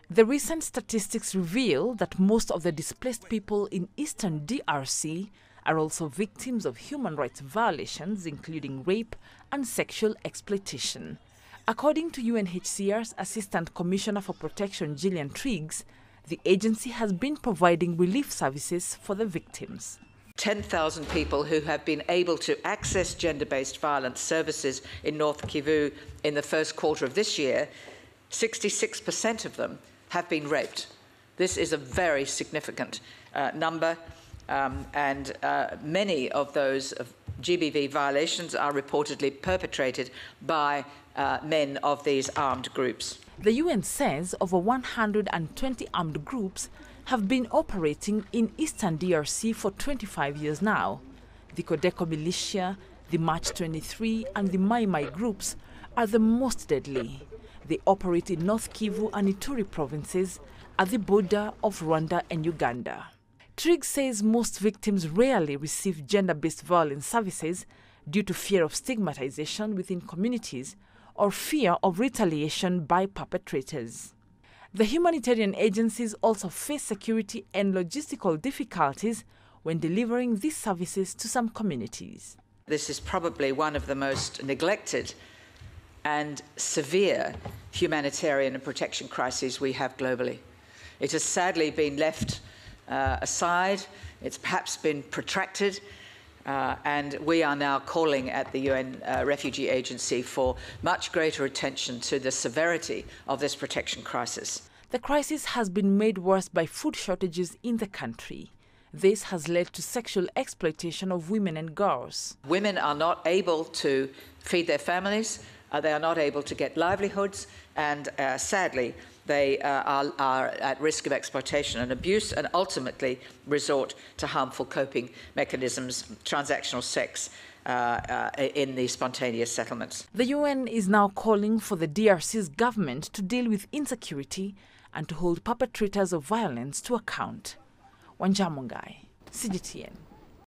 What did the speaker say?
The recent statistics reveal that most of the displaced people in eastern DRC are also victims of human rights violations, including rape and sexual exploitation. According to UNHCR's Assistant Commissioner for Protection, Gillian Triggs, the agency has been providing relief services for the victims. 10,000 people who have been able to access gender-based violence services in North Kivu in the first quarter of this year, 66% of them have been raped. This is a very significant number, and many of those GBV violations are reportedly perpetrated by men of these armed groups. The UN says over 120 armed groups have been operating in eastern DRC for 25 years now. The Codeco militia, the March 23 and the Mai Mai groups are the most deadly. They operate in North Kivu and Ituri provinces at the border of Rwanda and Uganda. Triggs says most victims rarely receive gender-based violence services due to fear of stigmatization within communities or fear of retaliation by perpetrators. The humanitarian agencies also face security and logistical difficulties when delivering these services to some communities. This is probably one of the most neglected and severe humanitarian and protection crises we have globally. It has sadly been left aside, it's perhaps been protracted, and we are now calling at the UN Refugee Agency for much greater attention to the severity of this protection crisis. The crisis has been made worse by food shortages in the country. This has led to sexual exploitation of women and girls. Women are not able to feed their families, they are not able to get livelihoods, and sadly, they are at risk of exploitation and abuse, and ultimately resort to harmful coping mechanisms, transactional sex, in the spontaneous settlements. The UN is now calling for the DRC's government to deal with insecurity and to hold perpetrators of violence to account. Wanjamungai, CGTN.